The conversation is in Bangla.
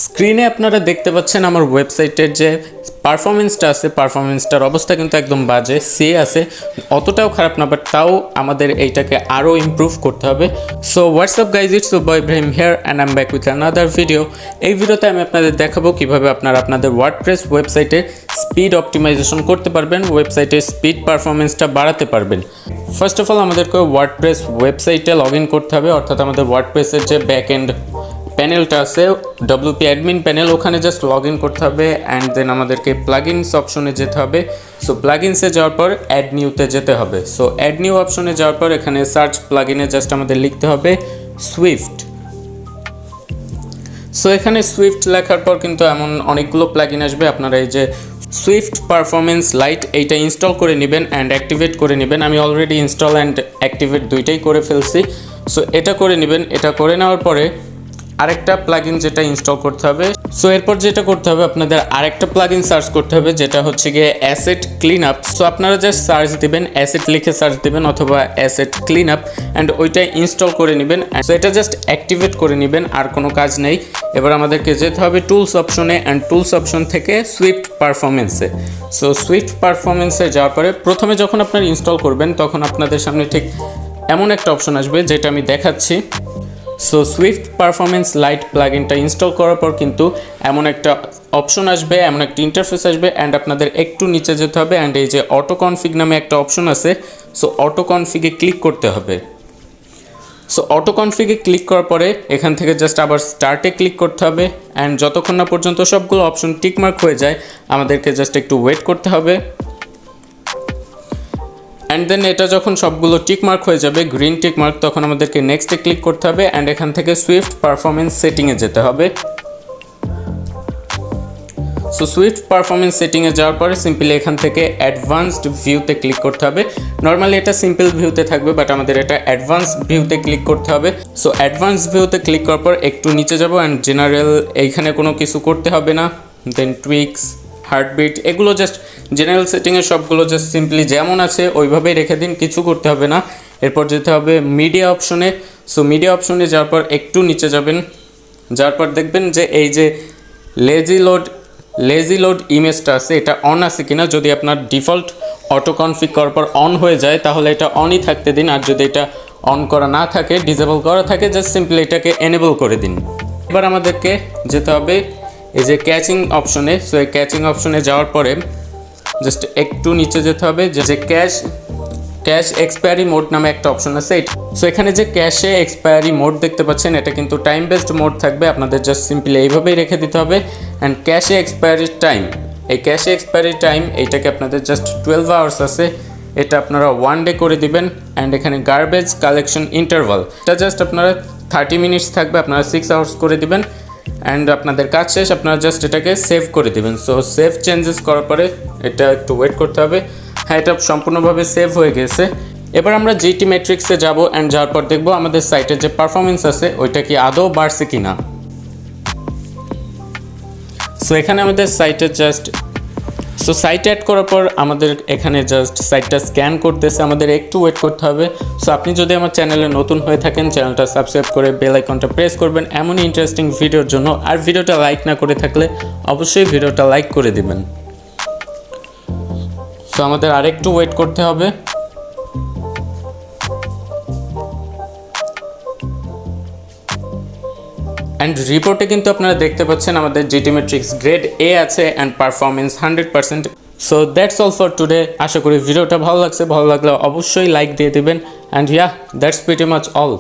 স্ক্রিনে আপনারা দেখতে পাচ্ছেন আমার ওয়েবসাইটের যে পারফরমেন্সটা আছে, পারফরমেন্সটার অবস্থা কিন্তু একদম বাজে, সে আছে, অতটাও খারাপ না, বাট তাও আমাদের এইটাকে আরও ইমপ্রুভ করতে হবে। So WhatsApp guys, it's Ibrahim here and I am back with another video. এই ভিডিওতে আমি আপনাদের দেখাবো কীভাবে আপনারা আপনাদের ওয়ার্ডপ্রেস ওয়েবসাইটে স্পিড অপটিমাইজেশন করতে পারবেন, ওয়েবসাইটের স্পিড পারফরমেন্সটা বাড়াতে পারবেন। ফার্স্ট অফ অল আমাদেরকে ওয়ার্ডপ্রেস ওয়েবসাইটে লগ ইন করতে হবে, অর্থাৎ আমাদের ওয়ার্ডপ্রেসের যে ব্যাক এন্ড প্যানেলটা আছে WP অ্যাডমিন প্যানেল, ওখানে জাস্ট লগ ইন করতে হবে অ্যান্ড দেন আমাদেরকে প্লাগইনস অপশনে যেতে হবে। সো প্লাগইনসে যাওয়ার পর অ্যাড নিউতে যেতে হবে। সো অ্যাড নিউ অপশনে যাওয়ার পর এখানে সার্চ প্লাগইনে জাস্ট আমাদের লিখতে হবে সুইফট। সো এখানে সুইফট লেখার পর কিন্তু এমন অনেকগুলো প্লাগইন আসবে, আপনারা এই যে সুইফট পারফরমেন্স লাইট এইটা ইনস্টল করে নেবেন অ্যান্ড অ্যাক্টিভেট করে নেবেন। আমি অলরেডি ইনস্টল অ্যান্ড অ্যাক্টিভেট দুইটাই করে ফেলছি। সো এটা করে নেবেন। এটা করে নেওয়ার পরে আরেকটা প্লাগইন যেটা ইনস্টল করতে হবে। সো এরপর যেটা করতে হবে, আপনাদের আরেকটা প্লাগইন সার্চ করতে হবে যেটা হচ্ছে গিয়ে অ্যাসেট ক্লিন আপ। সো আপনারা জাস্ট সার্চ দিবেন, অ্যাসেট লিখে সার্চ দিবেন অথবা অ্যাসেট ক্লিন আপ অ্যান্ড ওইটা ইনস্টল করে নেবেন। সো এটা জাস্ট অ্যাক্টিভেট করে নেবেন, আর কোনো কাজ নেই। এবার আমাদেরকে যেতে হবে টুলস অপশনে অ্যান্ড টুলস অপশন থেকে সুইফট পারফরমেন্সে। সো সুইফট পারফরমেন্সে যাওয়ার পরে প্রথমে যখন আপনারা ইনস্টল করবেন তখন আপনাদের সামনে ঠিক এমন একটা অপশন আসবে যেটা আমি দেখাচ্ছি। সো সুইফট পারফরমেন্স লাইট প্লাগইনটা ইনস্টল করার পর কিন্তু এমন একটা অপশন আসবে, এমন একটা ইন্টারফেস আসবে অ্যান্ড আপনাদের একটু নিচে যেতে হবে অ্যান্ড এই যে অটো কনফিগ নামে একটা অপশন আছে, সো অটো কনফিগে ক্লিক করতে হবে। সো অটো কনফিগে ক্লিক করার পরে এখান থেকে জাস্ট আবার স্টার্টে ক্লিক করতে হবে অ্যান্ড যতক্ষণ না পর্যন্ত সবগুলো অপশন টিকমার্ক হয়ে যায় আমাদেরকে জাস্ট একটু ওয়েট করতে হবে। অ্যান্ড দেন এটা যখন সবগুলো টিকমার্ক হয়ে যাবে, গ্রিন টিকমার্ক, তখন আমাদেরকে নেক্সটে ক্লিক করতে হবে অ্যান্ড এখান থেকে সুইফট পারফরমেন্স সেটিংয়ে যেতে হবে। সো সুইফট পারফরমেন্স সেটিংয়ে যাওয়ার পরে সিম্পলি এখান থেকে অ্যাডভান্সড ভিউতে ক্লিক করতে হবে। নর্মালি এটা সিম্পল ভিউতে থাকবে, বাট আমাদের এটা অ্যাডভান্স ভিউতে ক্লিক করতে হবে। সো অ্যাডভান্স ভিউতে ক্লিক করার পর একটু নিচে যাব অ্যান্ড জেনারেল, এইখানে কোনো কিছু করতে হবে না। দেন টুইক্স, হার্টবিট, এগুলো জাস্ট জেনারেল সেটিংয়ে সবগুলো জাস্ট সিম্পলি যেমন আছে ওইভাবেই রেখে দিন, কিছু করতে হবে না। এরপর যেতে হবে মিডিয়া অপশনে। সো মিডিয়া অপশনে যাওয়ার পর একটু নিচে যাবেন, যাওয়ার পর দেখবেন যে এই যে লেজি লোড ইমেজটা আছে এটা অন আছে কিনা। যদি আপনার ডিফল্ট অটো কনফিগ করার পর অন হয়ে যায় তাহলে এটা অনই থাকতে দিন, আর যদি এটা অন করা না থাকে, ডিসেবল করা থাকে, জাস্ট সিম্পলি এটাকে এনেবল করে দিন। এবার আমাদেরকে যেতে হবে এই যে ক্যাচিং অপশনে। সো এই ক্যাচিং অপশনে যাওয়ার পরে জাস্ট একটু নিচে যেতে হবে, যে ক্যাশ এক্সপায়ারি মোড নামে একটা অপশন আছে। সো এখানে যে ক্যাশে এক্সপায়ারি মোড দেখতে পাচ্ছেন এটা কিন্তু টাইম বেসড মোড থাকবে, আপনাদের জাস্ট সিম্পলি এইভাবেই রেখে দিতে হবে। অ্যান্ড ক্যাশে এক্সপায়ারি টাইম, এই ক্যাশে এক্সপায়ারি টাইম এইটাকে আপনাদের জাস্ট 12 আওয়ার্স আছে, এটা আপনারা 1 ডে করে দিবেন। অ্যান্ড এখানে গার্বেজ কালেকশন ইন্টারভাল, এটা জাস্ট আপনারা 30 মিনিটস থাকবে, আপনারা 6 আওয়ার্স করে দিবেন। অ্যান্ড আপনাদের কাজ শেষ, আপনারা জাস্ট এটাকে সেভ করে দিবেন। সো সেভ চেঞ্জেস করার পরে এটা একটু ওয়েট করতে হবে। হ্যাঁ, এটা সম্পূর্ণভাবে সেভ হয়ে গেছে। এবার আমরা জিটি মেট্রিক্সে যাব অ্যান্ড যাওয়ার পর দেখব আমাদের সাইটের যে পারফরমেন্স আছে ওইটা কি আদৌ বাড়ছে কিনা। সো এখানে আমাদের সাইটে সাইট অ্যাড করার পর আমাদের এখানে জাস্ট সাইটটা স্ক্যান করতেছে, আমাদের একটু ওয়েট করতে হবে। সো আপনি যদি আমার চ্যানেলে নতুন হয়ে থাকেন চ্যানেলটা সাবস্ক্রাইব করে বেল আইকনটা প্রেস করবেন এমনই ইন্টারেস্টিং ভিডিওর জন্য। আর ভিডিওটা লাইক না করে থাকলে অবশ্যই ভিডিওটা লাইক করে দিবেন। সো আমাদের আরেকটু ওয়েট করতে হবে। অ্যান্ড রিপোর্টে কিন্তু আপনারা দেখতে পাচ্ছেন আমাদের জিটি মেট্রিক্স গ্রেড A আছে and performance 100%। So that's all for today. আশা করি ভিডিওটা ভালো লাগছে, ভালো লাগলে অবশ্যই লাইক দিয়ে দেবেন। And that's pretty much all.